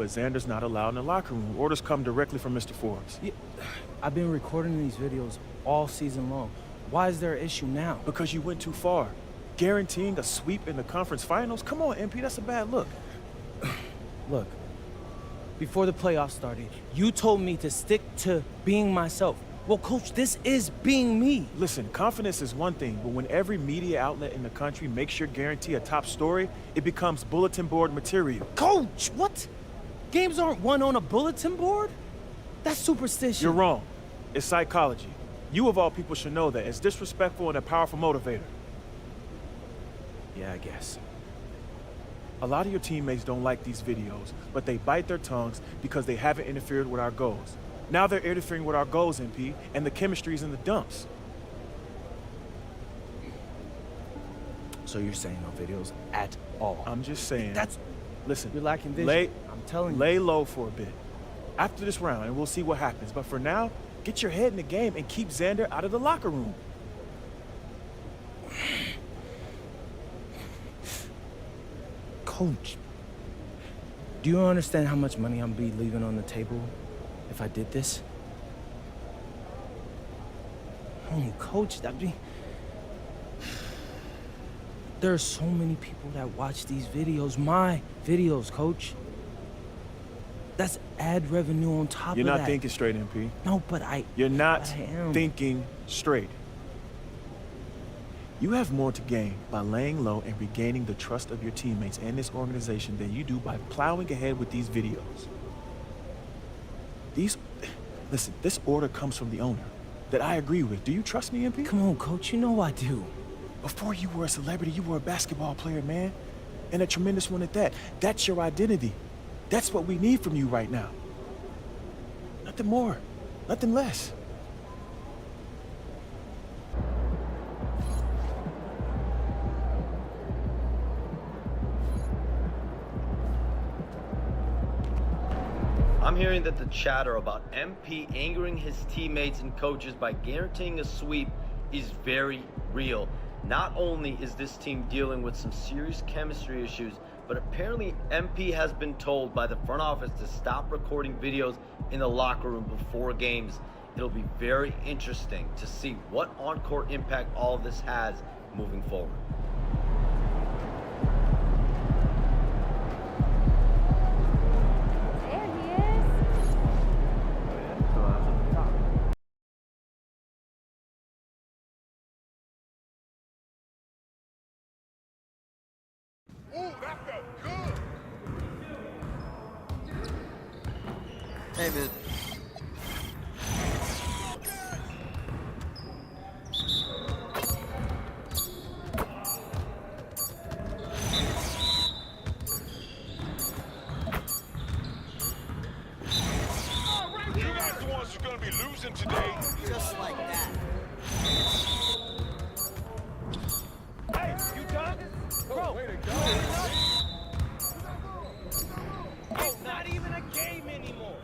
but Xander's not allowed in the locker room. Orders come directly from Mr. Forbes. Yeah, I've been recording these videos all season long. Why is there an issue now? Because you went too far. Guaranteeing a sweep in the conference finals? Come on, MP, that's a bad look. Look, before the playoffs started, you told me to stick to being myself. Well, Coach, this is being me. Listen, confidence is one thing, but when every media outlet in the country makes sure guarantee a top story, it becomes bulletin board material. Coach, what? Games aren't won on a bulletin board? That's superstition. You're wrong. It's psychology. You of all people should know that. It's disrespectful and a powerful motivator. Yeah, I guess. A lot of your teammates don't like these videos, but they bite their tongues because they haven't interfered with our goals. Now they're interfering with our goals, MP, and the chemistry's in the dumps. So you're saying no videos at all? I'm just saying. Listen, You're lacking vision. I'm telling you. Lay low for a bit. After this round, and we'll see what happens. But for now, get your head in the game and keep Xander out of the locker room. Coach, do you understand how much money I'm be leaving on the table if I did this? Oh, Coach, that'd be... There are so many people that watch these videos, my videos, Coach. That's ad revenue on top of that. You're not thinking straight, MP. No, but You're not I am. thinking straight. You have more to gain by laying low and regaining the trust of your teammates and this organization than you do by plowing ahead with these videos. Listen, this order comes from the owner that I agree with. Do you trust me, MP? Come on, Coach, you know I do. Before you were a celebrity, you were a basketball player, man. And a tremendous one at that. That's your identity. That's what we need from you right now. Nothing more, nothing less. I'm hearing that the chatter about MP angering his teammates and coaches by guaranteeing a sweep is very real. Not only is this team dealing with some serious chemistry issues, but apparently MP has been told by the front office to stop recording videos in the locker room before games. It'll be very interesting to see what on-court impact all of this has moving forward. Hey, man. You guys the ones who's gonna be losing today. Just like that. Hey, you done? Bro, way to go. It's not even a game anymore.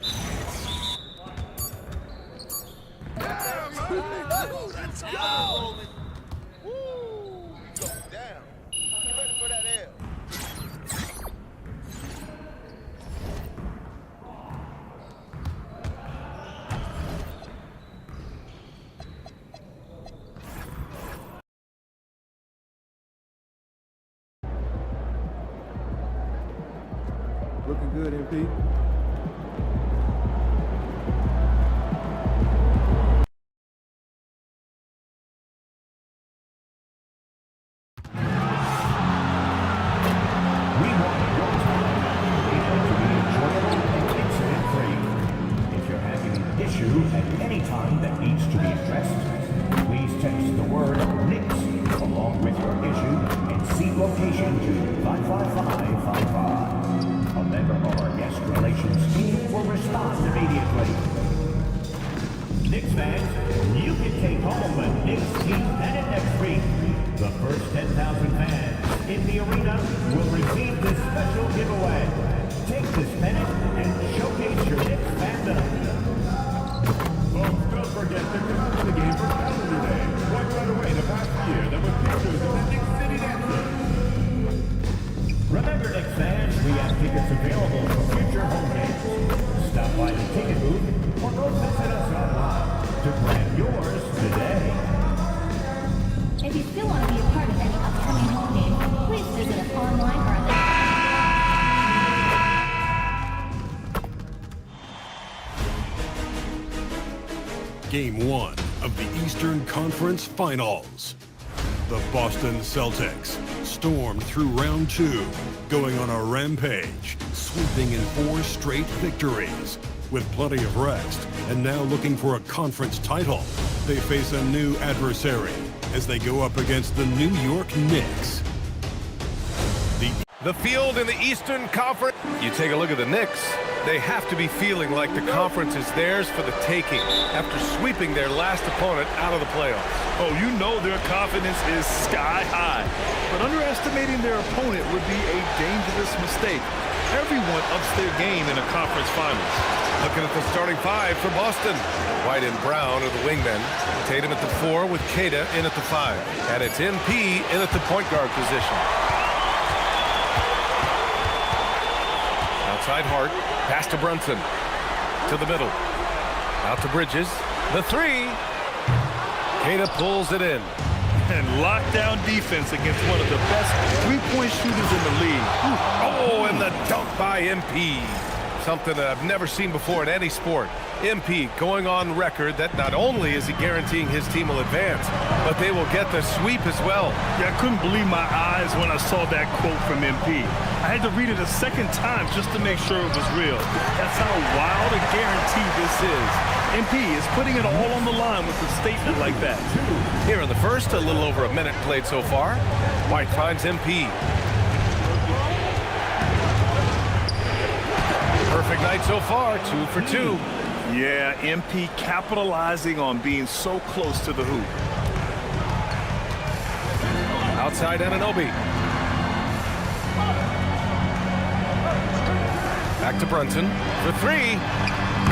Let's go! Woo! Go down. You ready for that L? Looking good, MP. At any time that needs to be addressed, please text the word NICS along with your issue and seat location to 55555. A member of our guest relations team will respond immediately. Knicks fans, you can take home a Knicks team pennant next week. The first 10,000 fans in the arena will receive this special giveaway. Take this pennant and showcase your Knicks fandom. Folks, don't forget to come to the game for Calendar Day. Watch right away the past year that was pictures of the Knicks City dancers. Remember, Knicks fans, we have tickets available for future home games. to grab yours today. If you still want to be a part of any upcoming home games, please visit us online or at Game 1 of the Eastern Conference Finals. The Boston Celtics stormed through round 2, going on a rampage, sweeping in 4 straight victories. With plenty of rest, and now looking for a conference title, they face a new adversary as they go up against the New York Knicks. The field in the Eastern Conference. You take a look at the Knicks. They have to be feeling like the conference is theirs for the taking after sweeping their last opponent out of the playoffs. Oh, you know their confidence is sky high. But underestimating their opponent would be a dangerous mistake. Everyone ups their game in a conference finals. Looking at the starting 5 for Boston. White and Brown are the wingmen. Tatum at the 4 with Queta in at the 5. And it's MP in at the point guard position. Outside Hart, pass to Brunson. To the middle. Out to Bridges. The 3. Queta pulls it in. And lockdown defense against one of the best three-point shooters in the league. Oh, and the dunk by MP. Something that I've never seen before in any sport. MP going on record that not only is he guaranteeing his team will advance, but they will get the sweep as well. Yeah, I couldn't believe my eyes when I saw that quote from MP. I had to read it a second time just to make sure it was real. That's how wild a guarantee this is. MP is putting it all on the line with a statement like that. Here in the first, a little over a minute played so far. White finds MP. Perfect night so far, 2 for 2. Yeah, MP capitalizing on being so close to the hoop. Outside Anunoby. Back to Brunson for 3.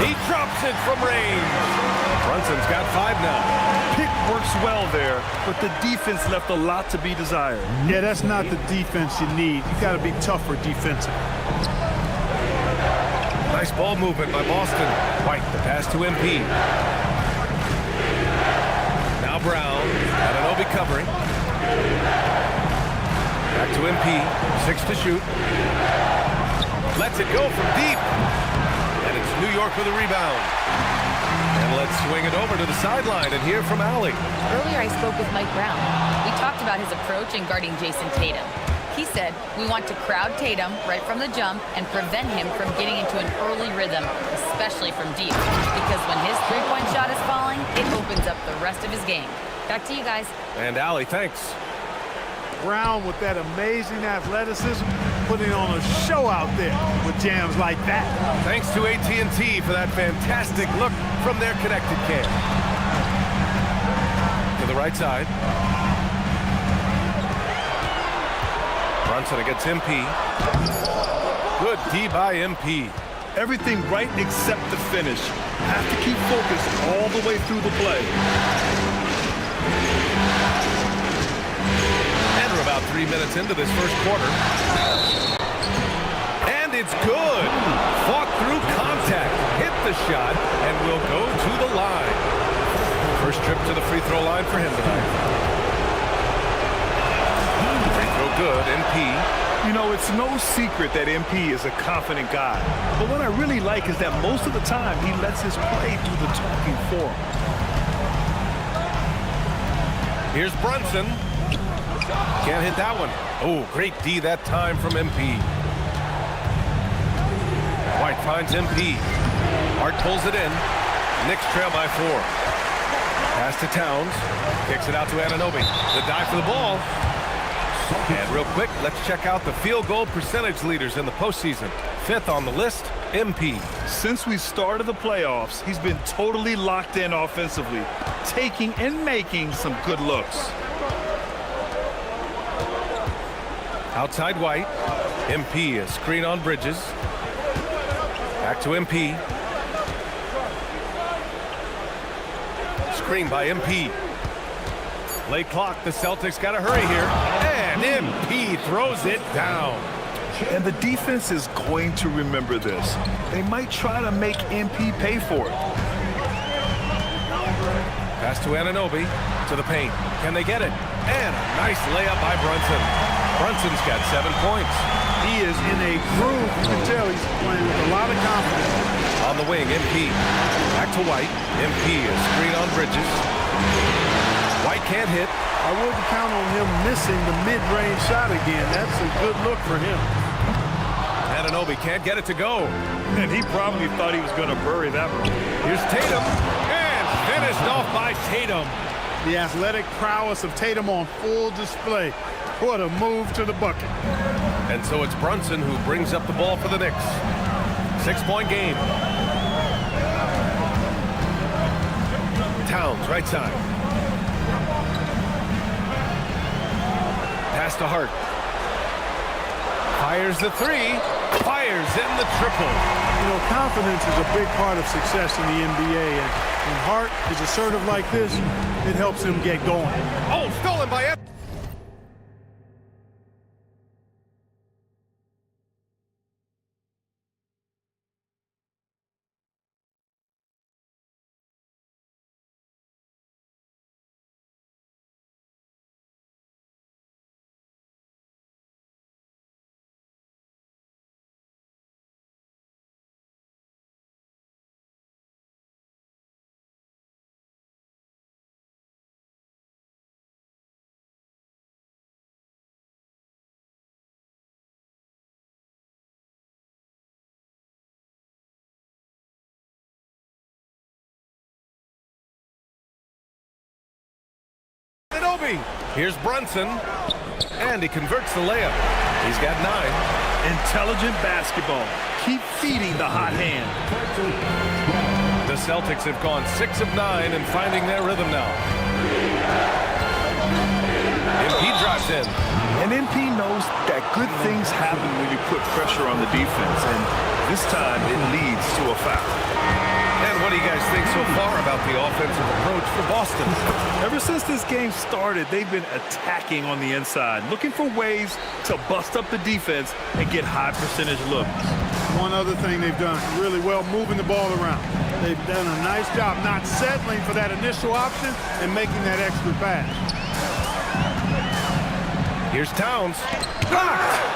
He drops it from range. Brunson's got 5 now. Pick works well there, but the defense left a lot to be desired. Yeah, that's not the defense you need. You got to be tougher defensively. Nice ball movement by Boston. White, the pass to MP. Now Brown. Anunoby covering. Back to MP. 6 to shoot. Lets it go from deep. And it's New York with a rebound. And let's swing it over to the sideline and hear from Allie. Earlier I spoke with Mike Brown. We talked about his approach in guarding Jason Tatum. He said, we want to crowd Tatum right from the jump and prevent him from getting into an early rhythm, especially from deep. Because when his three-point shot is falling, it opens up the rest of his game. Back to you guys. And Allie, thanks. Brown with that amazing athleticism, putting on a show out there with jams like that. Thanks to AT&T for that fantastic look from their connected cam. To the right side. Brunson against MP. Good D by MP. Everything right except the finish. Have to keep focused all the way through the play. And we're about 3 minutes into this first quarter. And it's good. Fought through contact. Hit the shot and will go to the line. First trip to the free throw line for him tonight. Good, MP. You know, it's no secret that MP is a confident guy. But what I really like is that most of the time he lets his play do the talking for him. Here's Brunson. Can't hit that one. Oh, great D that time from MP. White finds MP. Hart pulls it in. Knicks trail by 4. Pass to Towns. Kicks it out to Anunoby. The dive for the ball. And real quick, let's check out the field goal percentage leaders in the postseason. 5th on the list, MP. Since we started the playoffs, he's been totally locked in offensively, taking and making some good looks. Outside White. MP, a screen on Bridges. Back to MP. Screen by MP. Late clock, the Celtics got to hurry here. And MP throws it down. And the defense is going to remember this. They might try to make MP pay for it. Pass to Anunoby, to the paint. Can they get it? And a nice layup by Brunson. Brunson's got 7 points. He is in a groove. You can tell he's playing with a lot of confidence. On the wing, MP. Back to White. MP is screen on Bridges. White can't hit. I wouldn't count on him missing the mid-range shot again. That's a good look for him. Anunoby can't get it to go. And he probably thought he was going to bury that one. Here's Tatum. And finished off by Tatum. The athletic prowess of Tatum on full display. What a move to the bucket. And so it's Brunson who brings up the ball for the Knicks. 6-point game. Towns, right side. Pass to Hart. Fires the three. Fires in the triple. You know, confidence is a big part of success in the NBA. And when Hart is assertive like this, it helps him get going. Oh, stolen by Ed. Here's Brunson, and he converts the layup. He's got 9. Intelligent basketball. Keep feeding the hot hand. The Celtics have gone 6 of 9 and finding their rhythm now. MP drives in. And MP knows that good things happen when you put pressure on the defense, and this time it leads to a foul. And what do you guys think so far about the offensive approach for Boston? Ever since this game started, they've been attacking on the inside, looking for ways to bust up the defense and get high percentage looks. One other thing they've done really well, moving the ball around. They've done a nice job not settling for that initial option and making that extra pass. Here's Towns. Blocked!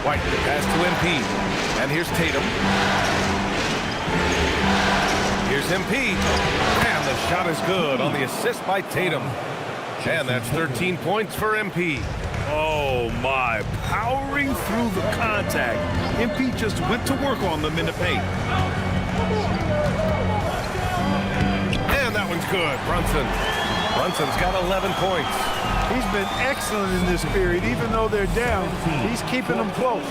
White, the pass to MP. And here's Tatum. Here's MP. And the shot is good on the assist by Tatum. And that's 13 points for MP. Oh, my. Powering through the contact. MP just went to work on them in the paint. And that one's good. Brunson's got 11 points. He's been excellent in this period. Even though they're down, he's keeping them close.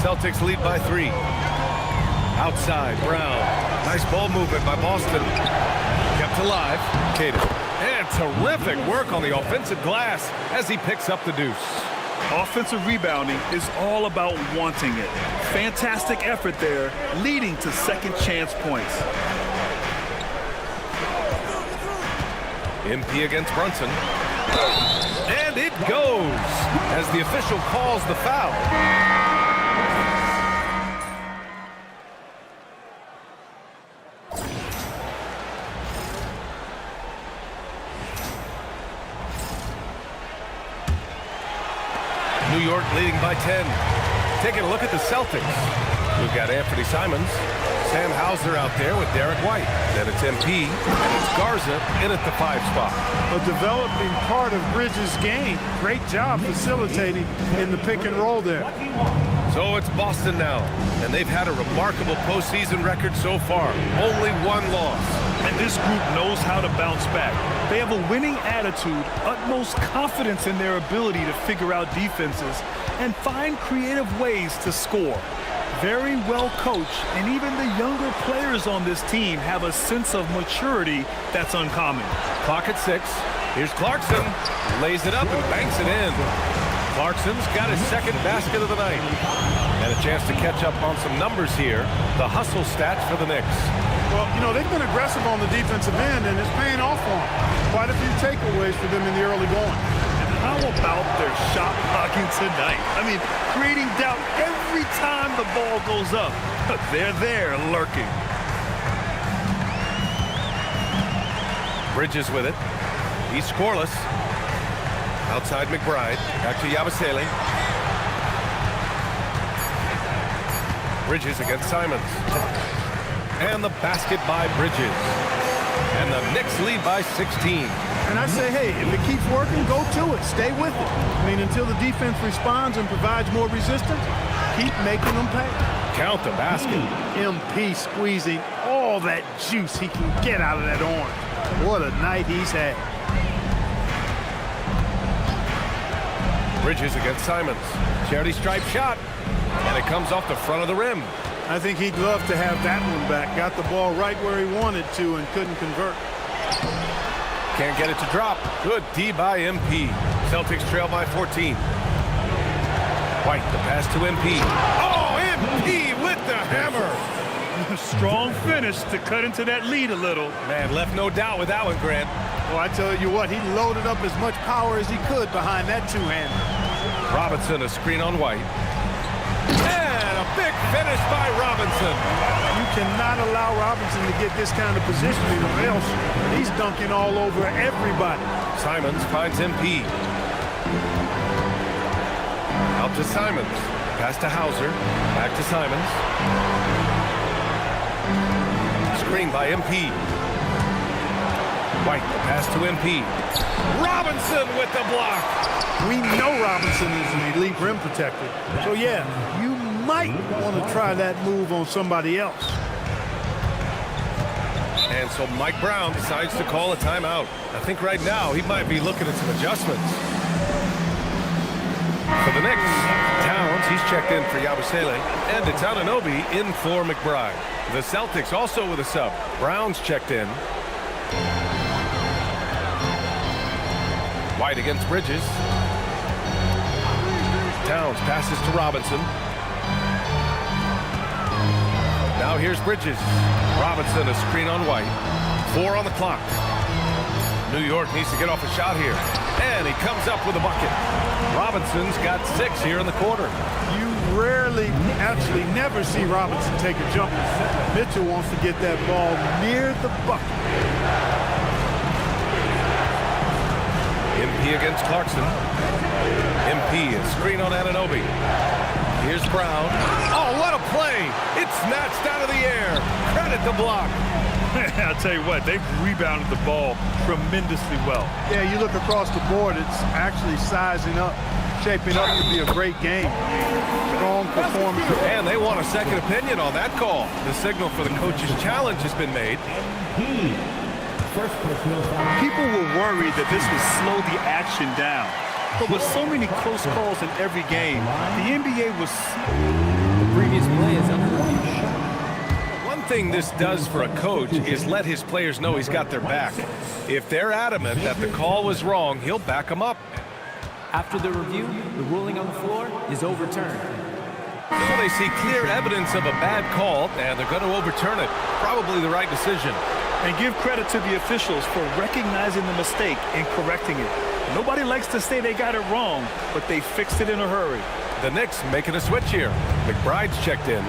Celtics lead by 3. Outside, Brown. Nice ball movement by Boston. Kept alive. Tatum. And terrific work on the offensive glass as he picks up the deuce. Offensive rebounding is all about wanting it. Fantastic effort there, leading to second chance points. MP against Brunson. And it goes as the official calls the foul. New York leading by 10. Taking a look at the Celtics. We've got Anthony Simons, Sam Hauser out there with Derek White. Then it's MP, and it's Garza in at the 5 spot. A developing part of Bridges' game. Great job facilitating in the pick and roll there. So it's Boston now, and they've had a remarkable postseason record so far. Only 1 loss. And this group knows how to bounce back. They have a winning attitude, utmost confidence in their ability to figure out defenses, and find creative ways to score. Very well coached, and even the younger players on this team have a sense of maturity that's uncommon. Clock at 6. Here's Clarkson. Lays it up and banks it in. Clarkson's got his second basket of the night. And a chance to catch up on some numbers here. The hustle stats for the Knicks. Well, you know, they've been aggressive on the defensive end, and it's paying off for them. Quite a few takeaways for them in the early going. And how about their shot blocking tonight? I mean, creating doubt every every time the ball goes up, they're there lurking. Bridges with it. He's scoreless. Outside McBride. Back to Yabusele. Bridges against Simons. And the basket by Bridges. And the Knicks lead by 16. And I say, hey, if it keeps working, go to it. Stay with it. I mean, until the defense responds and provides more resistance, keep making them pay. Count the basket. MP squeezing all that juice he can get out of that orange. What a night he's had. Bridges against Simons. Charity stripe shot. And it comes off the front of the rim. I think he'd love to have that one back. Got the ball right where he wanted to and couldn't convert. Can't get it to drop. Good D by MP. Celtics trail by 14. White, the pass to MP. Oh, MP with the hammer. Strong finish to cut into that lead a little. Man, left no doubt with that one, Grant. Well, I tell you what, he loaded up as much power as he could behind that two-hander. Robinson, a screen on White. And a big finish by Robinson. You cannot allow Robinson to get this kind of positioning or else he's dunking all over everybody. Simons finds MP. Out to Simons. Pass to Hauser. Back to Simons. Screen by MP. White, the pass to MP. Robinson with the block. We know Robinson is an elite rim protector. So, yeah, you might want to try that move on somebody else. And so Mike Brown decides to call a timeout. I think right now he might be looking at some adjustments. For the Knicks, Towns, he's checked in for Yabusele. And it's Anunoby in for McBride. The Celtics also with a sub. Brown's checked in. White against Bridges. Towns passes to Robinson. Now here's Bridges. Robinson, a screen on White. 4 on the clock. New York needs to get off a shot here. And he comes up with a bucket. Robinson's got 6 here in the quarter. You rarely, actually never see Robinson take a jumper. Mitchell wants to get that ball near the bucket. MP against Clarkson. MP, a screen on Anunoby. Here's Brown. Oh, what a play! It's snatched out of the air. Credit the block. I'll tell you what, they've rebounded the ball tremendously well. Yeah, you look across the board, it's actually sizing up, shaping up to be a great game. Strong performance. And they want a second opinion on that call. The signal for the coach's challenge has been made. People were worried that this would slow the action down. But with so many close calls in every game, the NBA was... The previous play is under review. One thing this does for a coach is let his players know he's got their back. If they're adamant that the call was wrong, he'll back them up. After the review, the ruling on the floor is overturned. So they see clear evidence of a bad call, and they're going to overturn it. Probably the right decision. And give credit to the officials for recognizing the mistake and correcting it. Nobody likes to say they got it wrong, but they fixed it in a hurry. The Knicks making a switch here. McBride's checked in.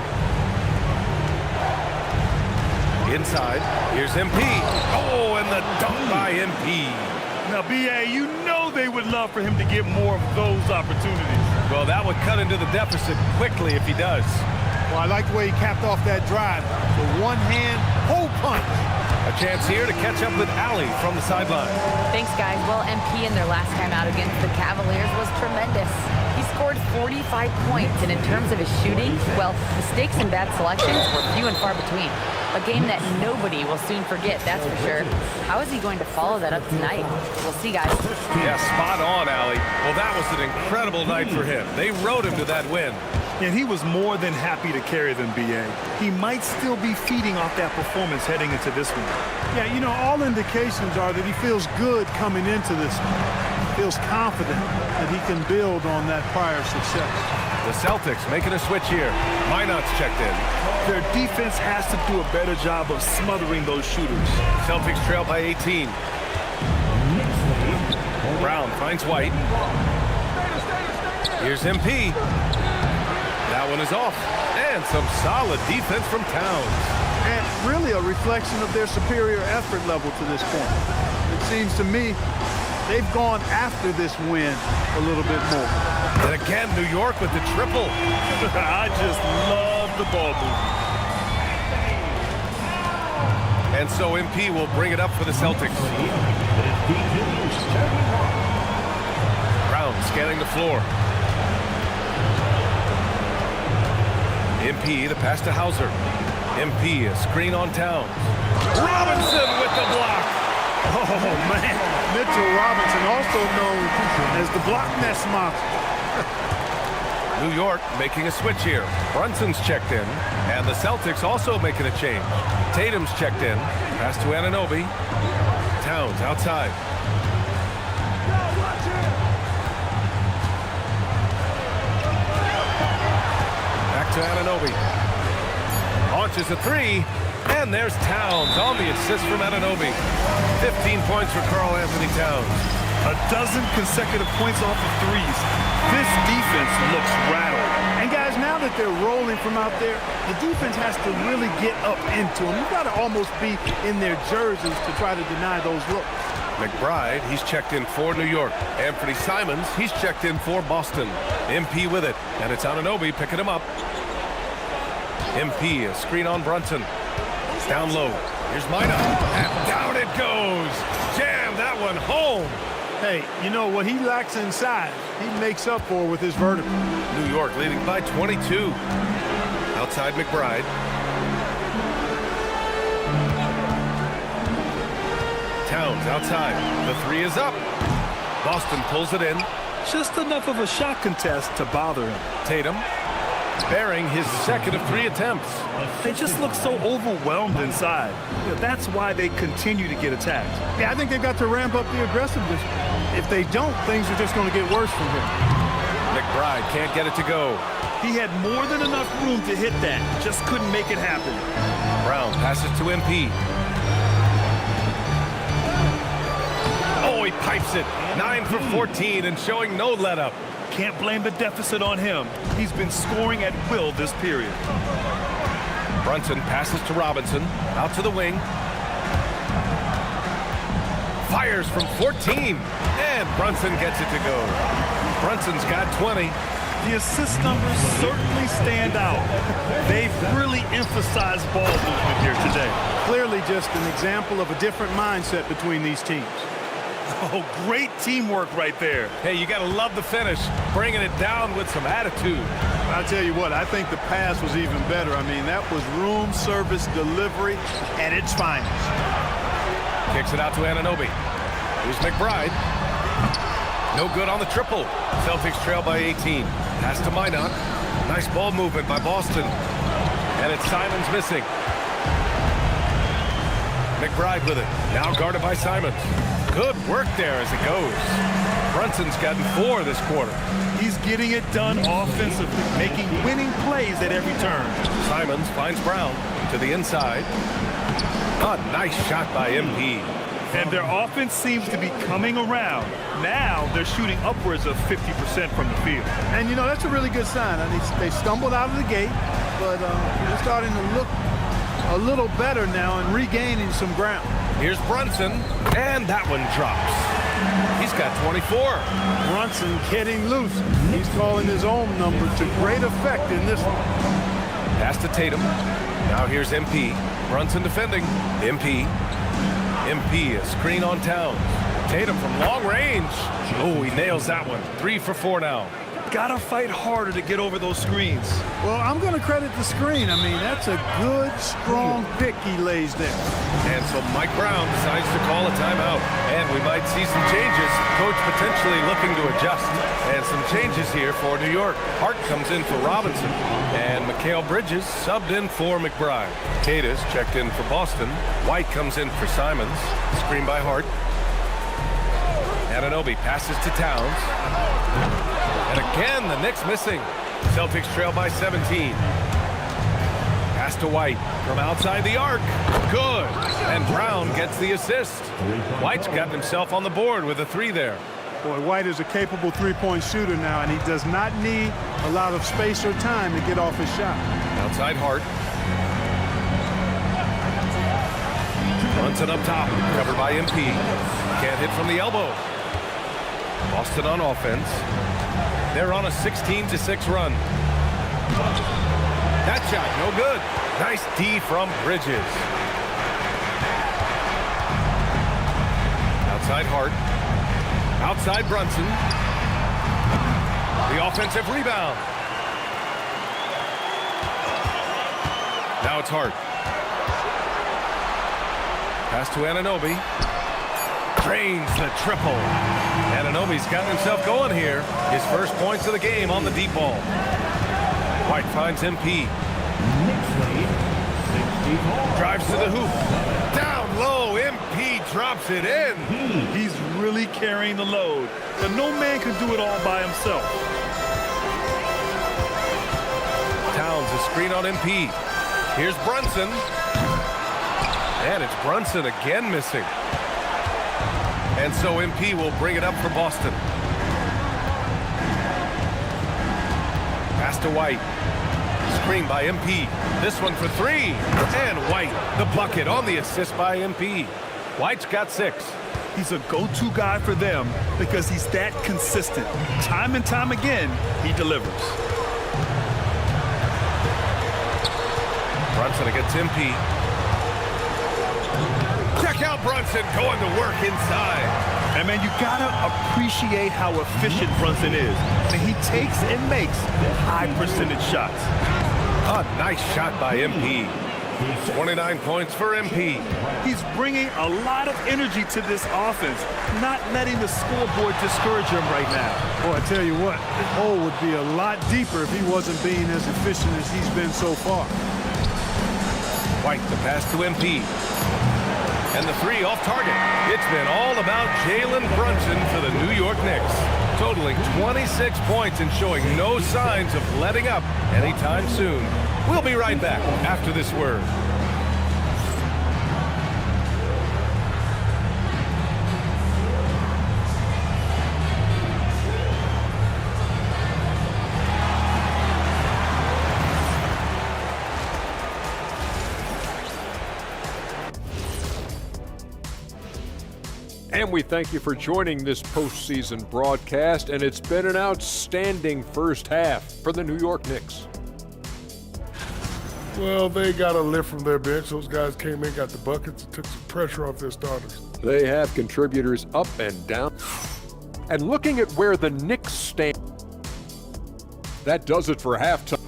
Inside, here's MP. Oh, and the dunk by MP. Now, B.A., you know they would love for him to get more of those opportunities. Well, that would cut into the deficit quickly if he does. Well, I like the way he capped off that drive. The one-hand hole punch. A chance here to catch up with Allie from the sideline. Thanks, guys. Well, MP in their last time out against the Cavaliers was tremendous. He scored 45 points, and in terms of his shooting, well, mistakes and bad selections were few and far between. A game that nobody will soon forget, that's for sure. How is he going to follow that up tonight? We'll see, guys. Yeah, spot on, Allie. Well, that was an incredible night for him. They rode him to that win. And he was more than happy to carry them, B.A. He might still be feeding off that performance heading into this one. Yeah, you know, all indications are that he feels good coming into this one. Feels confident that he can build on that prior success. The Celtics making a switch here. Minot's checked in. Their defense has to do a better job of smothering those shooters. Celtics trail by 18. Brown finds White. Here's MP. That one is off. And some solid defense from Towns. And really a reflection of their superior effort level to this point. It seems to me they've gone after this win a little bit more. And again, New York with the triple. I just love the ball movement. And so MP will bring it up for the Celtics. Brown scanning the floor. MP, the pass to Hauser. MP, a screen on Towns. Robinson with the block. Oh, man. Mitchell Robinson, also known as the block nest monster. New York making a switch here. Brunson's checked in, and the Celtics also making a change. Tatum's checked in. Pass to Anunoby. Towns outside. Back to Anunoby. Launches a three, and there's Towns on the assist from Anunoby. 15 points for Karl Anthony Towns. A dozen consecutive points off of threes. This defense looks rattled. And guys, now that they're rolling from out there, the defense has to really get up into them. You've got to almost be in their jerseys to try to deny those looks. McBride, he's checked in for New York. Anthony Simons, he's checked in for Boston. MP with it, and it's Anunoby picking him up. MP, a screen on Brunson. Down low. Here's Mina, and down it goes. Jam that one home. Hey, you know, what he lacks inside, he makes up for with his vertical. New York leading by 22. Outside McBride. Towns outside. The three is up. Boston pulls it in. Just enough of a shot contest to bother him. Tatum bearing his second of 3 attempts. They just look so overwhelmed inside. You know, that's why they continue to get attacked. Yeah, I think they've got to ramp up the aggressiveness. If they don't, things are just going to get worse from here. McBride can't get it to go. He had more than enough room to hit that. Just couldn't make it happen. Brown passes to MP. Oh, he pipes it. 9 for 14 and showing no let-up. Can't blame the deficit on him. He's been scoring at will this period. Brunson passes to Robinson. Out to the wing. Fires from 14. And Brunson gets it to go. Brunson's got 20. The assist numbers certainly stand out. They've really emphasized ball movement here today. Clearly just an example of a different mindset between these teams. Oh, great teamwork right there. Hey, you got to love the finish. Bringing it down with some attitude. I'll tell you what, I think the pass was even better. I mean, that was room service delivery at its finest. Kicks it out to Anunoby. Here's McBride. No good on the triple. Celtics trail by 18. Pass to Minot. Nice ball movement by Boston. And it's Simons missing. McBride with it. Now guarded by Simons. Good work there as it goes. Brunson's gotten 4 this quarter. He's getting it done offensively, making winning plays at every turn. Simons finds Brown to the inside. A nice shot by MP. And their offense seems to be coming around. Now they're shooting upwards of 50% from the field. And, you know, that's a really good sign. I mean, they stumbled out of the gate, but they're starting to look a little better now and regaining some ground. Here's Brunson, and that one drops. He's got 24. Brunson getting loose. He's calling his own number to great effect in this one. Pass to Tatum. Now here's MP. Brunson defending. MP. MP, a screen on Towns. Tatum from long range. Oh, he nails that one. 3 for 4 now. Gotta fight harder to get over those screens. Well, I'm going to credit the screen. I mean, that's a good, strong pick he lays there. And so Mike Brown decides to call a timeout. And we might see some changes. Coach potentially looking to adjust. And some changes here for New York. Hart comes in for Robinson. And Mikal Bridges subbed in for McBride. Cadis checked in for Boston. White comes in for Simons. Screen by Hart. Anunoby passes to Towns. And again, the Knicks missing. Celtics trail by 17. Pass to White from outside the arc. Good. And Brown gets the assist. White's gotten himself on the board with a 3 there. Boy, White is a capable three-point shooter now, and he does not need a lot of space or time to get off his shot. Outside Hart. Brunson up top, covered by MP. Can't hit from the elbow. Boston on offense. They're on a 16-6 run. That shot, no good. Nice D from Bridges. Outside Hart. Outside Brunson. The offensive rebound. Now it's Hart. Pass to Anunoby. Drains the triple. Anunoby's got himself going here. His first points of the game on the deep ball. White finds MP. Drives to the hoop. Down low. MP drops it in. He's really carrying the load, but no man can do it all by himself. Towns a screen on MP. Here's Brunson. And it's Brunson again missing. And so MP will bring it up for Boston. Pass to White. Screen by MP. This one for three. And White, the bucket on the assist by MP. White's got 6. He's a go-to guy for them because he's that consistent. Time and time again, he delivers. Brunson against MP. Check out Brunson going to work inside. And man, you gotta appreciate how efficient Brunson is. And he takes and makes high percentage shots. A nice shot by MP. 29 points for MP. He's bringing a lot of energy to this offense, not letting the scoreboard discourage him right now. Boy, I tell you what, the hole would be a lot deeper if he wasn't being as efficient as he's been so far. White, the pass to MP. And the three off target. It's been all about Jalen Brunson for the New York Knicks, totaling 26 points and showing no signs of letting up anytime soon. We'll be right back after this word. And we thank you for joining this postseason broadcast, and it's been an outstanding first half for the New York Knicks. Well, they got a lift from their bench. Those guys came in, got the buckets, and took some pressure off their starters. They have contributors up and down. And looking at where the Knicks stand, that does it for halftime.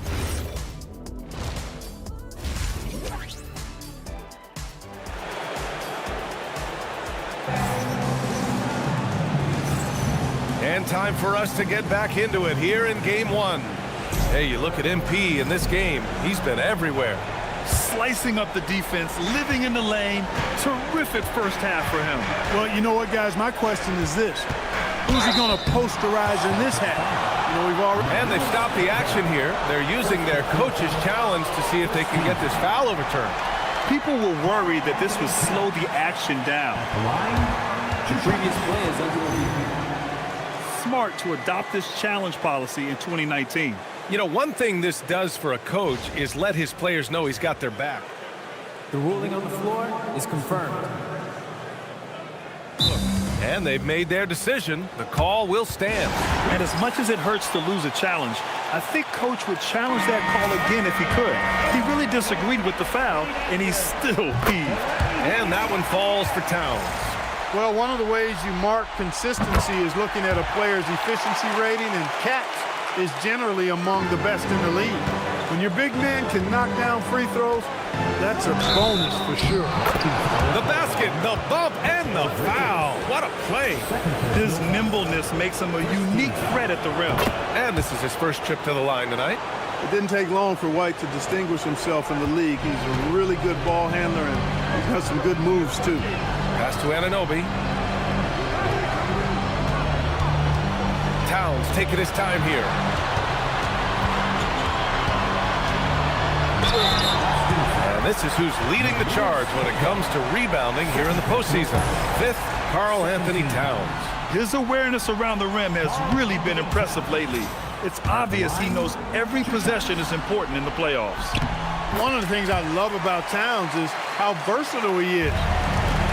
And time for us to get back into it here in game one. Hey, you look at MP in this game, he's been everywhere. Slicing up the defense, living in the lane. Terrific first half for him. Well, you know what, guys? My question is this. Who's he going to posterize in this half? You know, we've already... And they've stopped the action here. They're using their coach's challenge to see if they can get this foul overturned. People were worried that this would slow the action down. The previous play is under Smart to adopt this challenge policy in 2019. You know, one thing this does for a coach is let his players know he's got their back. The ruling on the floor is confirmed. And they've made their decision. The call will stand. And as much as it hurts to lose a challenge, I think Coach would challenge that call again if he could. He really disagreed with the foul, and he's still peeved. And that one falls for Towns. Well, one of the ways you mark consistency is looking at a player's efficiency rating, and Cat's is generally among the best in the league. When your big man can knock down free throws, that's a bonus for sure. The basket, the bump, and the foul. What a play. His nimbleness makes him a unique threat at the rim. And this is his first trip to the line tonight. It didn't take long for White to distinguish himself in the league. He's a really good ball handler, and he's got some good moves, too. Pass to Anunoby. Towns taking his time here. And this is who's leading the charge when it comes to rebounding here in the postseason. 5th, Karl Anthony Towns. His awareness around the rim has really been impressive lately. It's obvious he knows every possession is important in the playoffs. One of the things I love about Towns is how versatile he is.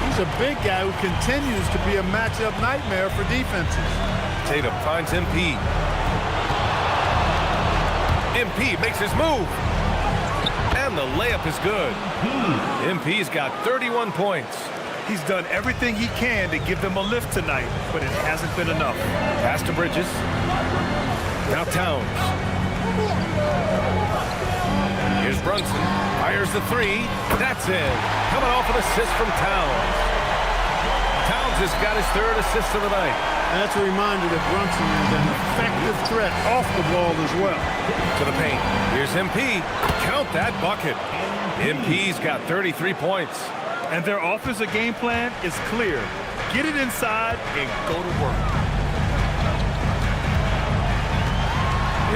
He's a big guy who continues to be a matchup nightmare for defenses. Tatum finds MP. MP makes his move. And the layup is good. MP's got 31 points. He's done everything he can to give them a lift tonight, but it hasn't been enough. Pass to Bridges. Now Towns. Here's Brunson. Fires the three. That's in. Coming off an assist from Towns. Towns has got his third assist of the night. And that's a reminder that Brunson is an effective threat off the ball as well. To the paint. Here's MP. Count that bucket. MP's got 33 points. And their offensive game plan is clear. Get it inside and go to work.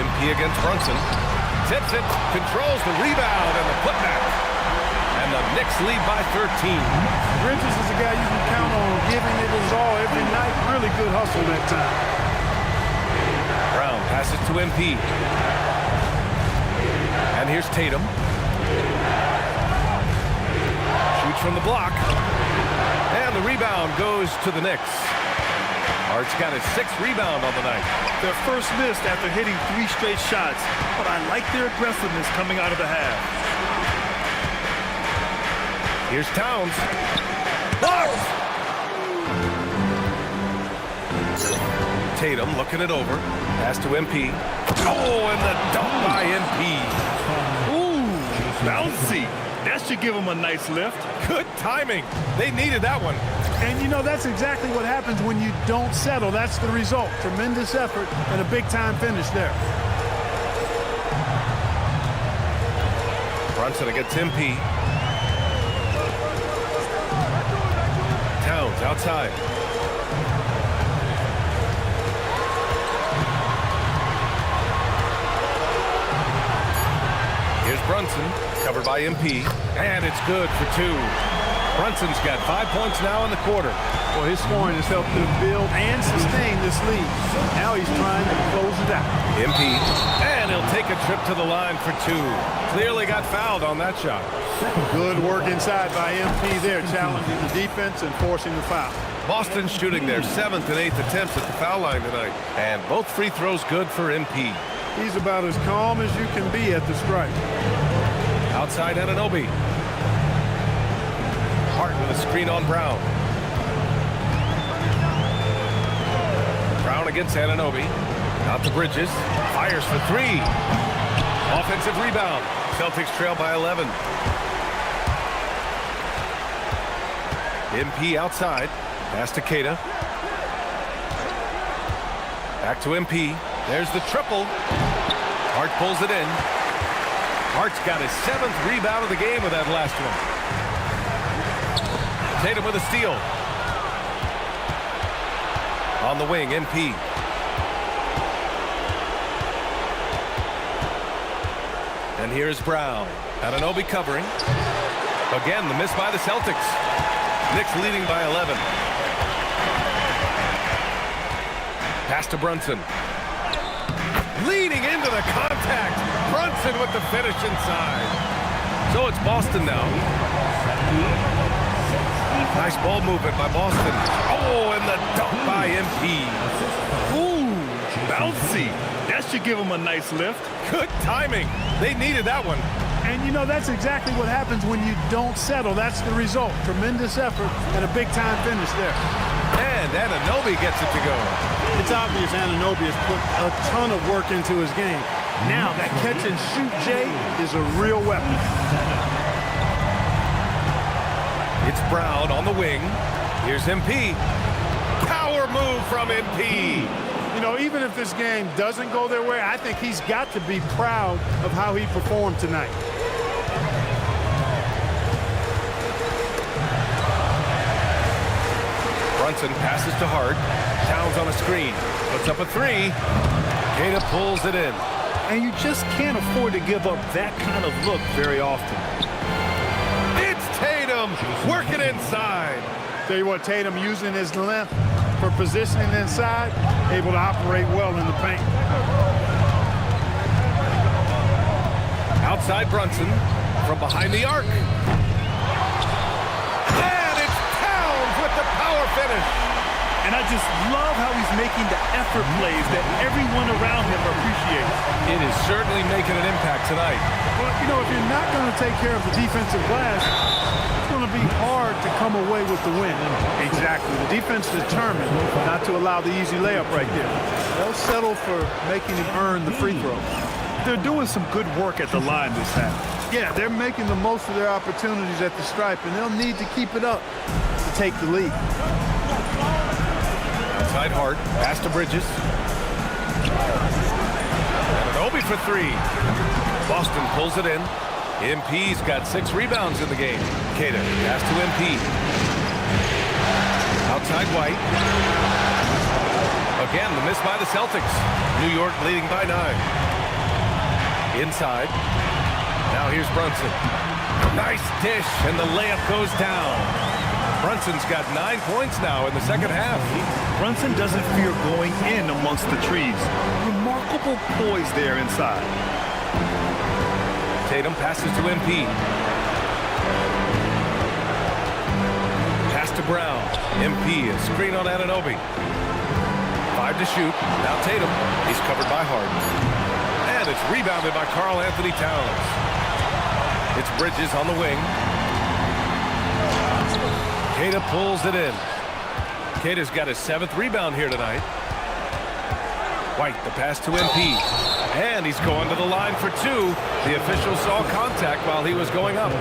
MP against Brunson. Tips it, controls the rebound and the putback. And the Knicks lead by 13. Bridges is a guy you can count on giving it his all every night. Really good hustle that time. Brown passes to MP. And here's Tatum. Shoots from the block. And the rebound goes to the Knicks. Hart's got his 6th rebound on the night. Their first missed after hitting 3 straight shots, but I like their aggressiveness coming out of the half. Here's Towns. Blocked! Tatum looking it over. Pass to MP. Oh, and the dunk by MP. Ooh, bouncy. That should give him a nice lift. Good timing. They needed that one. And, you know, that's exactly what happens when you don't settle. That's the result. Tremendous effort and a big-time finish there. Brunson against MP. Towns outside. Here's Brunson, covered by MP, and it's good for 2. Brunson's got 5 points now in the quarter. Well, his scoring has helped them build and sustain this lead. Now he's trying to close it out. MP, and he'll take a trip to the line for 2. Clearly got fouled on that shot. Good work inside by MP there, challenging the defense and forcing the foul. Boston shooting their 7th and 8th attempts at the foul line tonight. And both free throws good for MP. He's about as calm as you can be at the stripe. Outside Anunoby. Hart with a screen on Brown. Brown against Anunoby. Out to Bridges. Fires for 3. Offensive rebound. Celtics trail by 11. MP outside. Pass to Keita. Back to MP. There's the triple. Hart pulls it in. Hart's got his 7th rebound of the game with that last one. Tatum with a steal. On the wing, MP. And here's Brown. Anunoby covering. Again, the miss by the Celtics. Knicks leading by 11. Pass to Brunson. Leading into the contact. Brunson with the finish inside. So it's Boston now. Nice ball movement by Boston. Oh, and the dunk by MP. Ooh, bouncy. That should give him a nice lift. Good timing. They needed that one. And, you know, that's exactly what happens when you don't settle. That's the result. Tremendous effort and a big-time finish there. And Anunoby gets it to go. It's obvious Anunoby has put a ton of work into his game. Now that catch-and-shoot, Jay, is a real weapon. It's Brown on the wing. Here's MP. Power move from MP. You know, even if this game doesn't go their way, I think he's got to be proud of how he performed tonight. Brunson passes to Hart. Towns on a screen. Puts up a 3. Keita pulls it in. And you just can't afford to give up that kind of look very often. It's Tatum working inside. Tell you what, Tatum using his length for positioning inside, able to operate well in the paint. Outside Brunson from behind the arc. And it's Towns with the power finish. And I just love how he's making the effort plays that everyone around him appreciates. It is certainly making an impact tonight. Well, you know, if you're not going to take care of the defensive glass, it's going to be hard to come away with the win. Exactly. The defense is determined not to allow the easy layup right there. They'll settle for making him earn the free throw. They're doing some good work at the line this half. Yeah, they're making the most of their opportunities at the stripe, and they'll need to keep it up to take the lead. Outside Hart, pass to Bridges. And an Obi for three. Boston pulls it in. MP's got 6 rebounds in the game. Cater, pass to MP. Outside White. Again, the miss by the Celtics. New York leading by 9. Inside. Now here's Brunson. Nice dish, and the layup goes down. Brunson's got 9 points now in the second half. Brunson doesn't fear going in amongst the trees. Remarkable poise there inside. Tatum passes to MP. Pass to Brown. MP, a screen on Anunoby. 5 to shoot. Now Tatum. He's covered by Hart. And it's rebounded by Karl Anthony Towns. It's Bridges on the wing. Kata pulls it in. Kata's got his 7th rebound here tonight. White, the pass to MP. And he's going to the line for 2. The official saw contact while he was going up.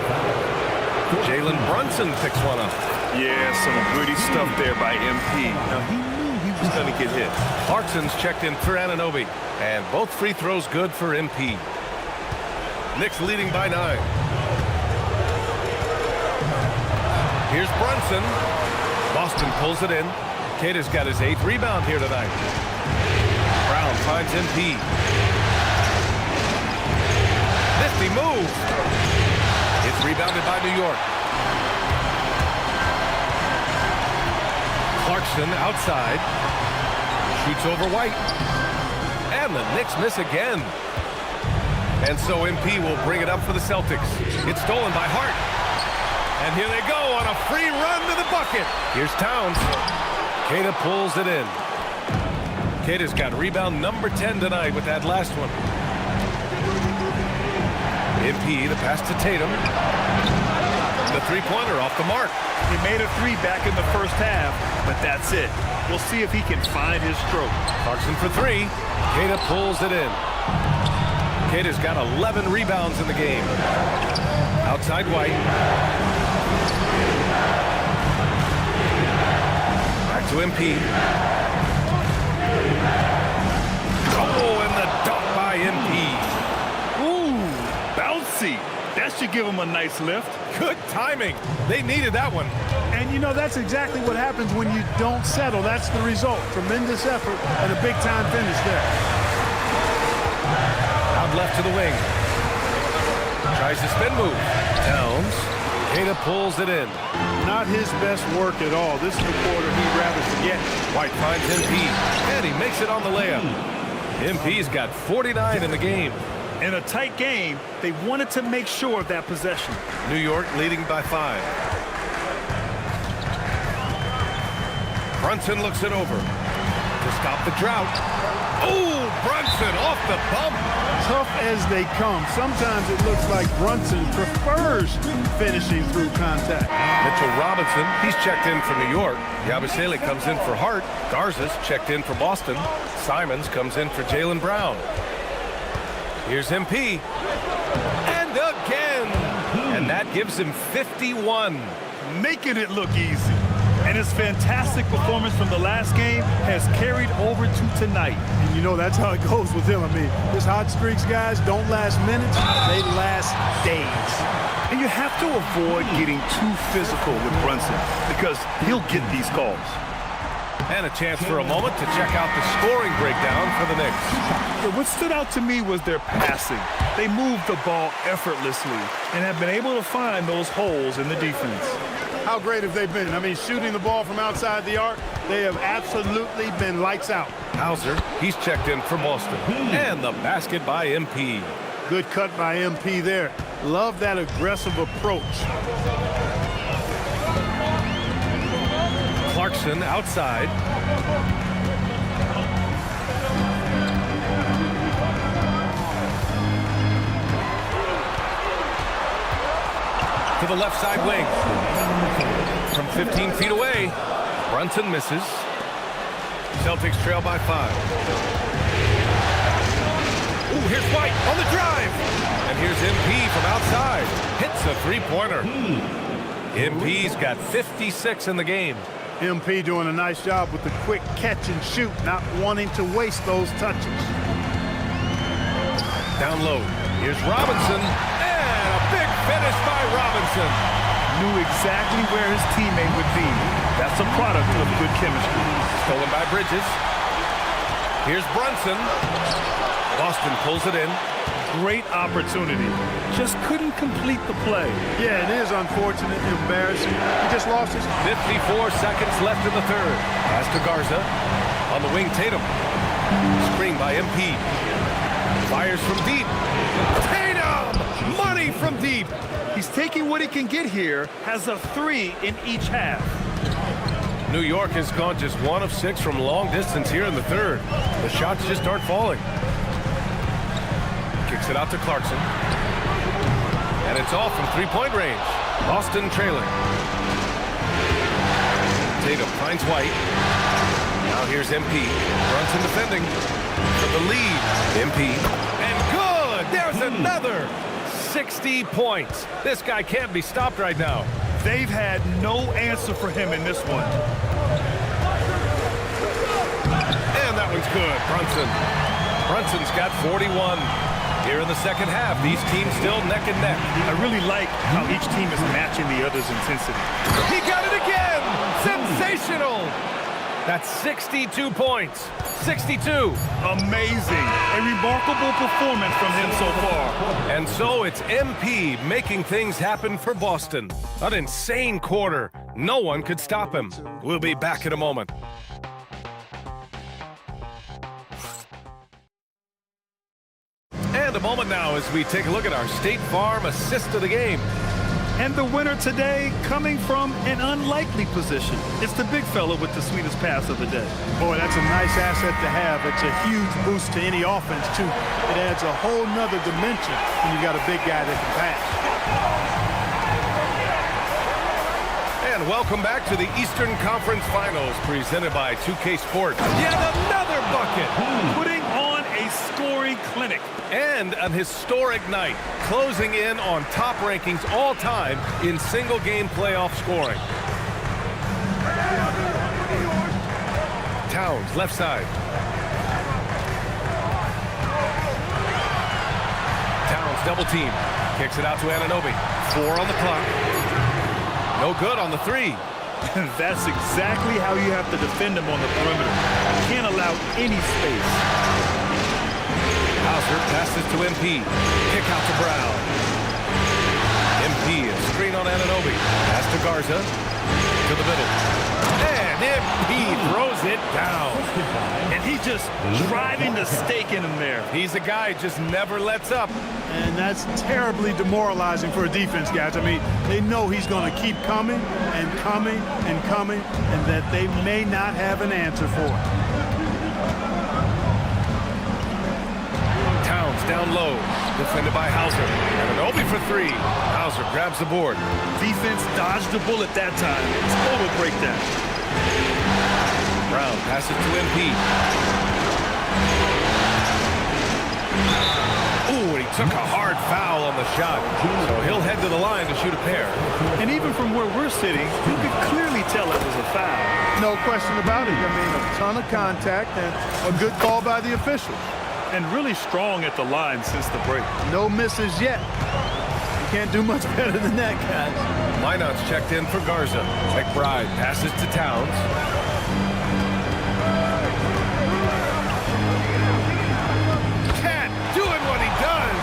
Jalen Brunson picks one up. Yeah, some gritty stuff there by MP. Now, he knew he was going to get hit. Clarkson's checked in for Anunoby. And both free throws good for MP. Knicks leading by 9. Here's Brunson. Boston pulls it in. Kata's got his 8th rebound here tonight. Brown finds MP. Nifty move. It's rebounded by New York. Clarkson outside. Shoots over White. And the Knicks miss again. And so MP will bring it up for the Celtics. It's stolen by Hart. And here they go on a free run to the bucket. Here's Towns. Kata pulls it in. Kata's got rebound number 10 tonight with that last one. MP, the pass to Tatum. The three-pointer off the mark. He made a 3 back in the first half, but that's it. We'll see if he can find his stroke. Clarkson for 3. Kata pulls it in. Kata's got 11 rebounds in the game. Outside White. Back to MP. Oh, and the dunk by MP. Ooh, bouncy. That should give him a nice lift. Good timing. They needed that one. And you know, that's exactly what happens when you don't settle. That's the result. Tremendous effort and a big-time finish there. Out left to the wing. Tries the spin move. Towns. Kata pulls it in. Not his best work at all. This is the quarter he'd rather forget. White finds MP. And he makes it on the layup. MP's got 49 in the game. In a tight game, they wanted to make sure of that possession. New York leading by 5. Brunson looks it over to stop the drought. Oh, Brunson off the bump. Tough as they come. Sometimes it looks like Brunson prefers finishing through contact. Mitchell Robinson, he's checked in for New York. Yabusele comes in for Hart. Garza's checked in for Boston. Simons comes in for Jalen Brown. Here's MP. And again. And that gives him 51. Making it look easy. And his fantastic performance from the last game has carried over to tonight. And you know, that's how it goes with him. I mean, his hot streaks, guys, don't last minutes. They last days. And you have to avoid getting too physical with Brunson because he'll get these calls. And a chance for a moment to check out the scoring breakdown for the Knicks. What stood out to me was their passing. They moved the ball effortlessly and have been able to find those holes in the defense. How great have they been? I mean, shooting the ball from outside the arc, they have absolutely been lights out. Hauser, he's checked in for Boston. And the basket by MP. Good cut by MP there. Love that aggressive approach. Clarkson outside. To the left side wing. From 15 feet away, Brunson misses. Celtics trail by 5. Ooh, here's White on the drive. And here's MP from outside. Hits a three-pointer. MP's got 56 in the game. MP doing a nice job with the quick catch and shoot, not wanting to waste those touches. Down low. Here's Robinson. And a big finish by Robinson. Knew exactly where his teammate would be. That's a product of good chemistry. Stolen by Bridges. Here's Brunson. Boston pulls it in. Great opportunity. Just couldn't complete the play. Yeah, it is unfortunate, embarrassing. He just lost his... 54 seconds left in the third. Pass to Garza. On the wing, Tatum. Screen by MP. Fires from deep. Tatum! Money from deep. He's taking what he can get here. Has a 3 in each half. New York has gone just 1 of 6 from long distance here in the third. The shots just aren't falling. Kicks it out to Clarkson. And it's off from three-point range. Boston trailing. Tatum finds White. Now here's MP. Brunson defending for the lead. MP. And good! There's another 60 points. This guy can't be stopped right now. They've had no answer for him in this one. And that one's good. Brunson's got 41. Here in the second half, these teams still neck and neck. I really like how each team is matching the other's intensity. He got it again! Sensational! That's 62 points. 62. Amazing. A remarkable performance from him so far. And so it's MP making things happen for Boston. An insane quarter. No one could stop him. We'll be back in a moment. And a moment now as we take a look at our State Farm assist of the game. And the winner today coming from an unlikely position. It's the big fella with the sweetest pass of the day. Boy, that's a nice asset to have. It's a huge boost to any offense, too. It adds a whole nother dimension when you got a big guy that can pass. And welcome back to the Eastern Conference Finals presented by 2K Sports. Yet another bucket. Putting on a scoring clinic. And an historic night, closing in on top rankings all time in single-game playoff scoring. Towns, left side. Towns, double team. Kicks it out to Anunoby. 4 on the clock. No good on the 3. That's exactly how you have to defend him on the perimeter. You can't allow any space. Hauser passes to MP. Kick out to Brown. MP, a screen on Anunoby. Pass to Garza. To the middle. And MP throws it down. And he's just driving the stake in him there. He's a guy who just never lets up. And that's terribly demoralizing for a defense, guys. I mean, they know he's going to keep coming and coming and coming, and that they may not have an answer for it. Towns down low, defended by Hauser. Anunoby for 3. Hauser grabs the board. Defense dodged the bullet that time. Total breakdown. Brown passes to MP. Ooh, and he took a hard foul on the shot. So he'll head to the line to shoot a pair. And even from where we're sitting, you could clearly tell it was a foul. No question about it. I mean, a ton of contact and a good call by the officials. And really strong at the line since the break. No misses yet. You can't do much better than that, guys. Minot's checked in for Garza. McBride passes to Towns. Cat doing what he does.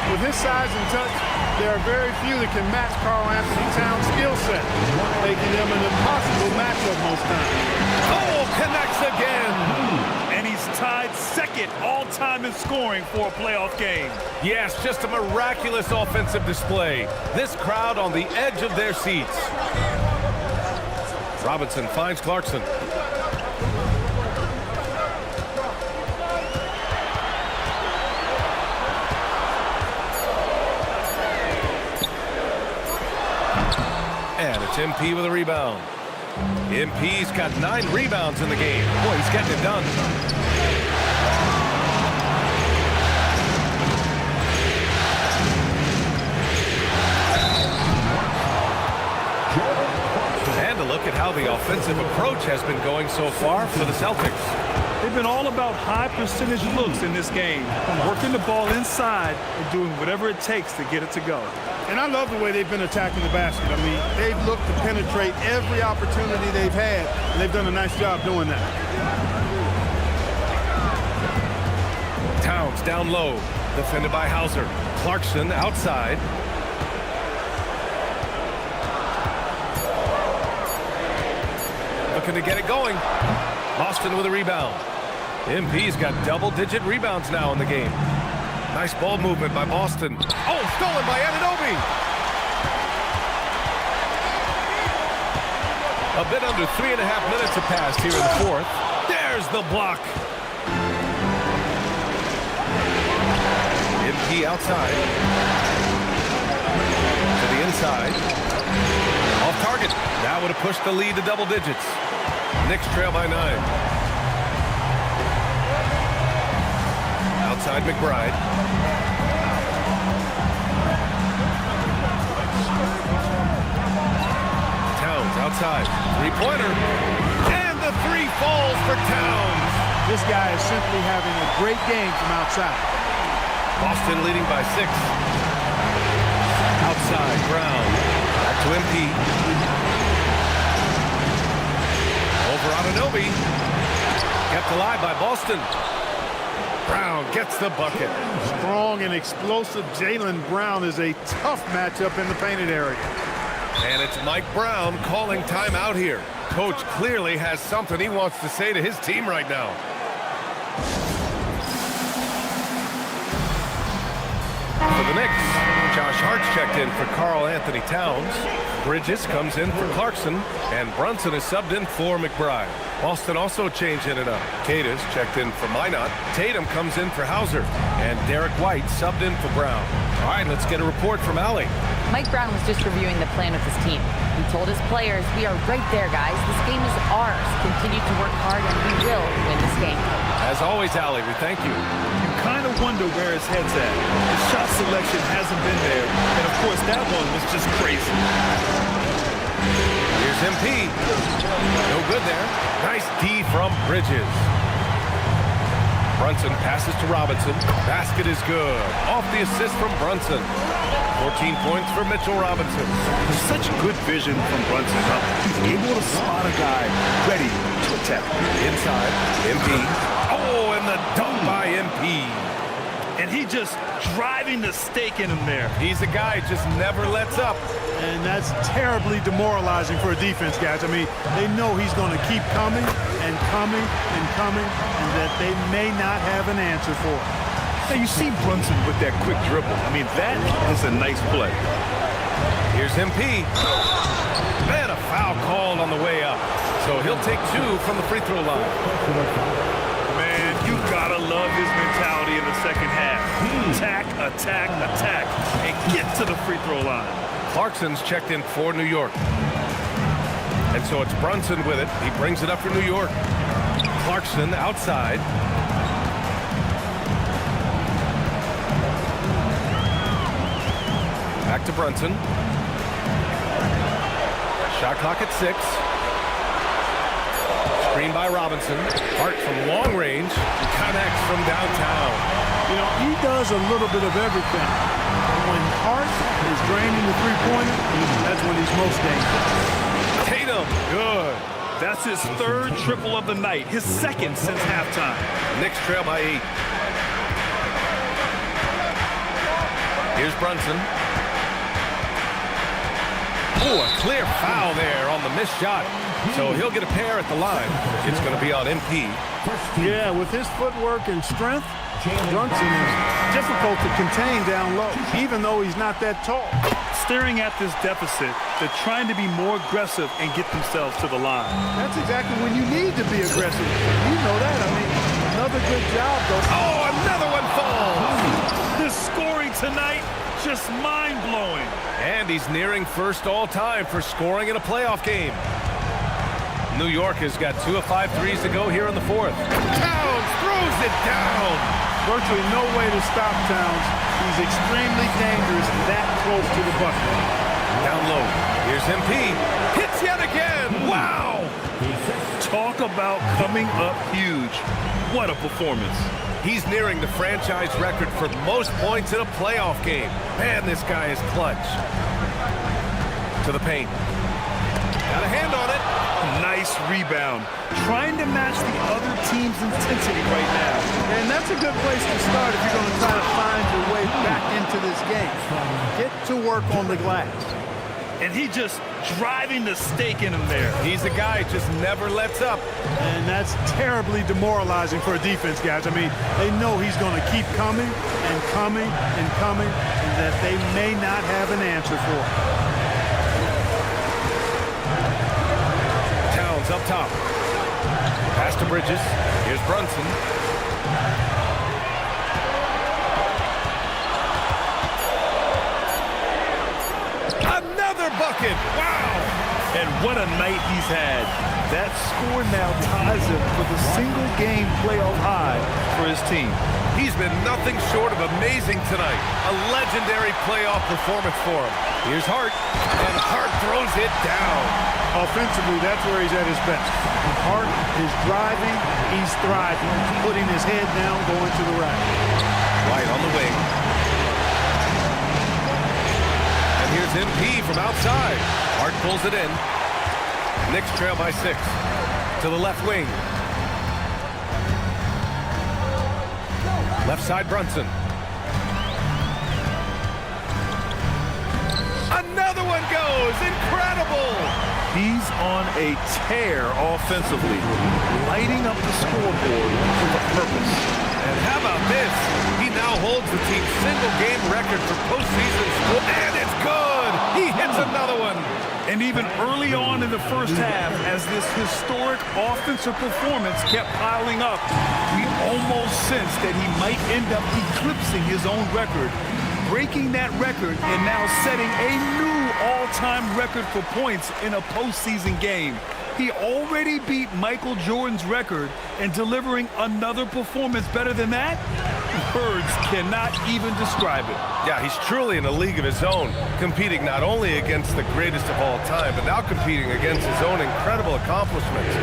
With his size and touch, there are very few that can match Karl Anthony Towns' skill set, making them an impossible matchup most times. Oh, connects again. And he's tied second all-time in scoring for a playoff game. Yes, just a miraculous offensive display. This crowd on the edge of their seats. Robinson finds Clarkson. And it's MP with a rebound. MP's got 9 rebounds in the game. Boy, he's getting it done. And a look at how the offensive approach has been going so far for the Celtics. They've been all about high percentage looks in this game, working the ball inside and doing whatever it takes to get it to go. And I love the way they've been attacking the basket. I mean, they've looked to penetrate every opportunity they've had, and they've done a nice job doing that. Towns down low, defended by Hauser. Clarkson outside. Looking to get it going. Boston with a rebound. MP's got double-digit rebounds now in the game. Nice ball movement by Boston. Oh, stolen by Anunoby. A bit under 3.5 minutes have passed here in the fourth. There's the block. MP outside. To the inside. Off target. That would have pushed the lead to double digits. Knicks trail by 9. Outside McBride. Towns outside. Three-pointer. And the three falls for Towns. This guy is simply having a great game from outside. Boston leading by 6. Outside, Brown. Back to MP. Over Anunoby. Kept alive by Boston. Brown gets the bucket. Strong and explosive Jaylen Brown is a tough matchup in the painted area. And it's Mike Brown calling timeout here. Coach clearly has something he wants to say to his team right now. For the Knicks, Josh Hart's checked in for Karl Anthony Towns. Bridges comes in for Clarkson, and Brunson is subbed in for McBride. Boston also changed in and out. Cadiz checked in for Minot. Tatum comes in for Hauser, and Derek White subbed in for Brown. All right, let's get a report from Allie. Mike Brown was just reviewing the plan with his team. He told his players, "We are right there, guys. This game is ours. Continue to work hard, and we will win this game." As always, Allie, we thank you. You kind of wonder where his head's at. His shot selection hasn't been there, and of course that one was just crazy. Here's MP. No good there. Nice D from Bridges. Brunson passes to Robinson. Basket is good. Off the assist from Brunson. 14 points for Mitchell Robinson. There's such good vision from Brunson. He's able to spot a guy ready to attack. Inside, MP. Oh, and the dunk by MP. And he just driving the stake in him there. He's a guy who just never lets up. And that's terribly demoralizing for a defense, guys. I mean, they know he's going to keep coming and coming and coming, and that they may not have an answer for it. Now, you see Brunson with that quick dribble. I mean, that is a nice play. Here's MP. Man, a foul called on the way up. So he'll take 2 from the free throw line. Man, you gotta love his mentality in the second half. Attack, attack, attack, and get to the free throw line. Clarkson's checked in for New York. And so it's Brunson with it. He brings it up for New York. Clarkson outside. Back to Brunson. Shot clock at 6. Screen by Robinson. Hart from long range. Connects from downtown. You know, he does a little bit of everything. When Hart is draining the three-pointer, that's when he's most dangerous. Tatum, good. That's his 3rd triple of the night, his 2nd since halftime. Knicks trail by 8. Here's Brunson. Oh, a clear foul there on the missed shot. So he'll get a pair at the line. It's going to be on MP. Yeah, with his footwork and strength, Brunson is difficult to contain down low, even though he's not that tall. Staring at this deficit, they're trying to be more aggressive and get themselves to the line. That's exactly when you need to be aggressive. You know that. I mean, another good job, though. Oh, another one falls. This scoring tonight, just mind-blowing. And he's nearing first all-time for scoring in a playoff game. New York has got 2 of 5 threes to go here in the fourth. Towns throws it down. Virtually no way to stop Towns. He's extremely dangerous that close to the bucket. Down low. Here's MP. Hits yet again. Wow. Talk about coming up huge. What a performance. He's nearing the franchise record for most points in a playoff game. Man, this guy is clutch. To the paint. Got a hand on it. Nice rebound. Trying to match the other team's intensity right now. And that's a good place to start if you're going to try to find your way back into this game. Get to work on the glass. And he just driving the stake in him there. He's a guy just never lets up. And that's terribly demoralizing for a defense, guys. I mean, they know he's going to keep coming and coming and coming, and that they may not have an answer for it. Towns up top. Pass to Bridges. Here's Brunson. Another bucket. Wow. And what a night he's had. That score now ties him for the single-game playoff high for his team. He's been nothing short of amazing tonight. A legendary playoff performance for him. Here's Hart, and Hart throws it down. Offensively, that's where he's at his best. Hart is driving, he's thriving, putting his head down, going to the right. Right on the wing. And here's MP from outside. Hart pulls it in. Knicks trail by 6. To the left wing. Left side, Brunson. Another one goes. Incredible. He's on a tear offensively, lighting up the scoreboard with a purpose. And how about this? He now holds the team's single-game record for postseason score. And it's good. He hits another one. And even early on in the first half, as this historic offensive performance kept piling up, we almost sensed that he might end up eclipsing his own record, breaking that record and now setting a new all-time record for points in a postseason game. He already beat Michael Jordan's record, and delivering another performance better than that? Words cannot even describe it. Yeah, he's truly in a league of his own, competing not only against the greatest of all time, but now competing against his own incredible accomplishments.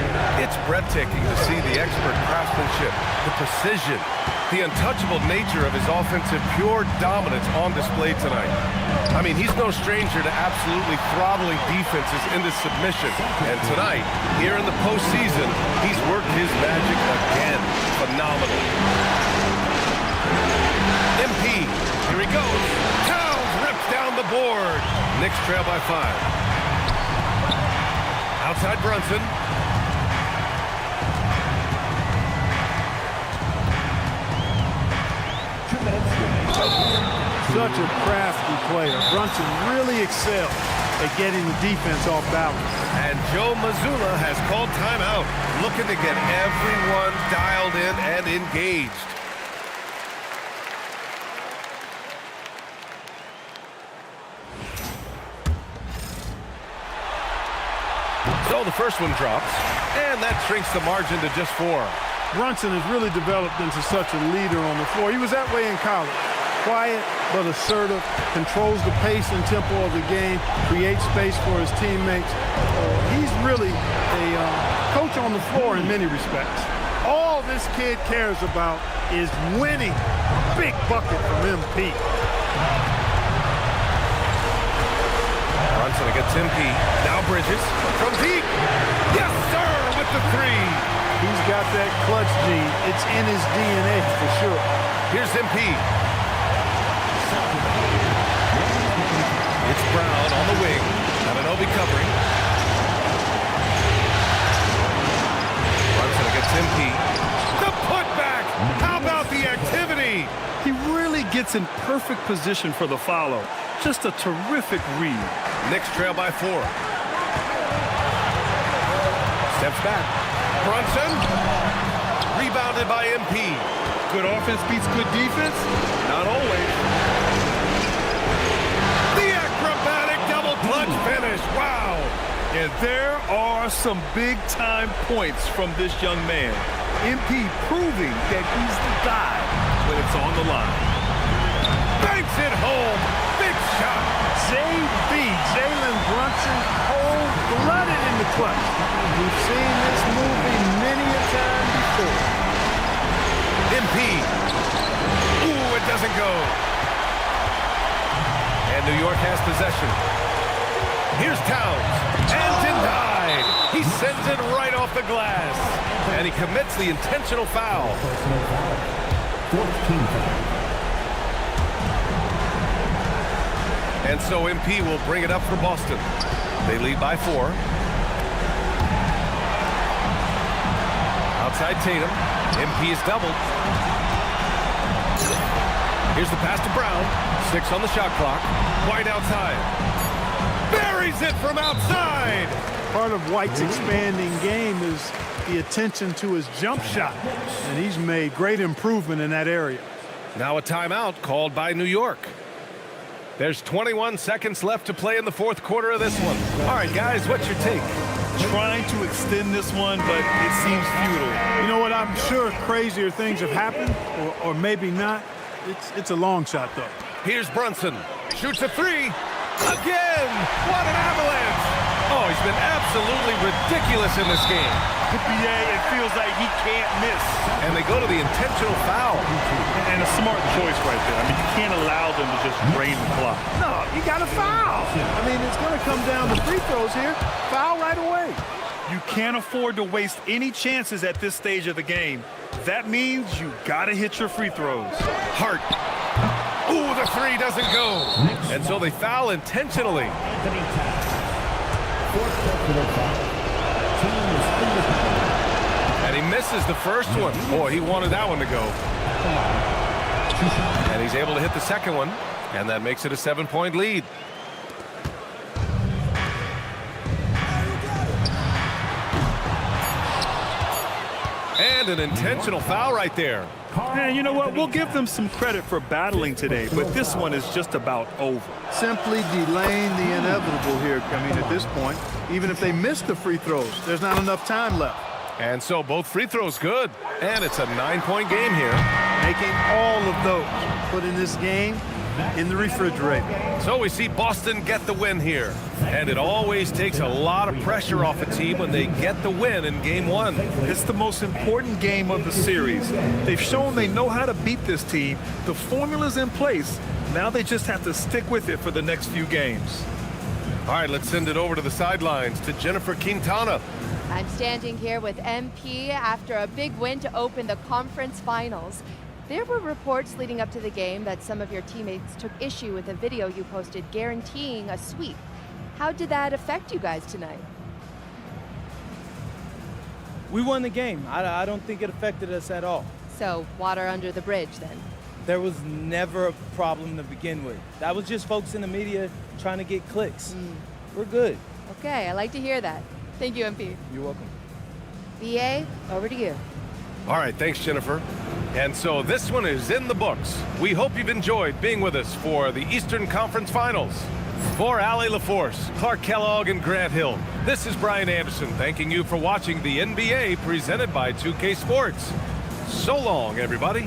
It's breathtaking to see the expert craftsmanship, the precision, the untouchable nature of his offensive pure dominance on display tonight. I mean, he's no stranger to absolutely throttling defenses into submission. And tonight, here in the postseason, he's worked his magic again. Phenomenal. MP, here he goes. Towns rips down the board. Knicks trail by 5. Outside Brunson. Such a crafty player. Brunson really excelled at getting the defense off balance. And Joe Mazzulla has called timeout, looking to get everyone dialed in and engaged. So the first one drops, and that shrinks the margin to just 4. Brunson has really developed into such a leader on the floor. He was that way in college. Quiet but assertive, controls the pace and tempo of the game, creates space for his teammates. He's really a coach on the floor in many respects. All this kid cares about is winning. Big bucket from MP. Brunson against MP. Now Bridges from deep. Yes, sir, with the 3. He's got that clutch gene. It's in his DNA for sure. Here's MP. It's in perfect position for the follow. Just a terrific read. Knicks trail by 4. Steps back. Brunson. Rebounded by MP. Good offense beats good defense? Not always. The acrobatic double clutch finish. Wow. And there are some big-time points from this young man. MP proving that he's the guy when it's on the line. Banks it home. Big shot. JB, Jalen Brunson, cold-blooded in the clutch. We've seen this movie many a time before. MP. Ooh, it doesn't go. And New York has possession. Here's Towns. And denied. He sends it right off the glass. And he commits the intentional foul. And so MP will bring it up for Boston. They lead by 4. Outside Tatum. MP is doubled. Here's the pass to Brown. 6 on the shot clock. White outside. Buries it from outside. Part of White's expanding game is the attention to his jump shot, and he's made great improvement in that area. Now a timeout called by New York. There's 21 seconds left to play in the 4th quarter of this one. All right, guys, what's your take? Trying to extend this one, but it seems futile. You know what? I'm sure crazier things have happened, or maybe not. It's a long shot, though. Here's Brunson. Shoots a 3. Again! What an avalanche! Oh, he's been absolutely ridiculous in this game. NBA, it feels like he can't miss. And they go to the intentional foul. And a smart choice right there. I mean, you can't allow them to just drain the clock. No, you got to foul. I mean, it's going to come down to free throws here. Foul right away. You can't afford to waste any chances at this stage of the game. That means you got to hit your free throws. Hart. Ooh, the 3 doesn't go. And so they foul intentionally. And he misses the first one. Boy, he wanted that one to go. And he's able to hit the second one. And that makes it a 7-point lead. And an intentional foul right there. And you know what? We'll give them some credit for battling today, but this one is just about over. Simply delaying the inevitable here. I mean, at this point, even if they miss the free throws, there's not enough time left. And so both free throws good. And it's a 9-point game here. Making all of those. Putting this game in the refrigerator. So we see Boston get the win here. And it always takes a lot of pressure off a team when they get the win in Game 1. It's the most important game of the series. They've shown they know how to beat this team. The formula's in place. Now they just have to stick with it for the next few games. All right, let's send it over to the sidelines to Jennifer Quintana. I'm standing here with MP after a big win to open the conference finals. There were reports leading up to the game that some of your teammates took issue with a video you posted guaranteeing a sweep. How did that affect you guys tonight? We won the game. I don't think it affected us at all. So, water under the bridge then? There was never a problem to begin with. That was just folks in the media trying to get clicks. We're good. Okay, I like to hear that. Thank you, MP. You're welcome. BA, over to you. All right, thanks, Jennifer. And so this one is in the books. We hope you've enjoyed being with us for the Eastern Conference Finals. For Allie LaForce, Clark Kellogg, and Grant Hill, this is Brian Anderson thanking you for watching the NBA presented by 2K Sports. So long, everybody.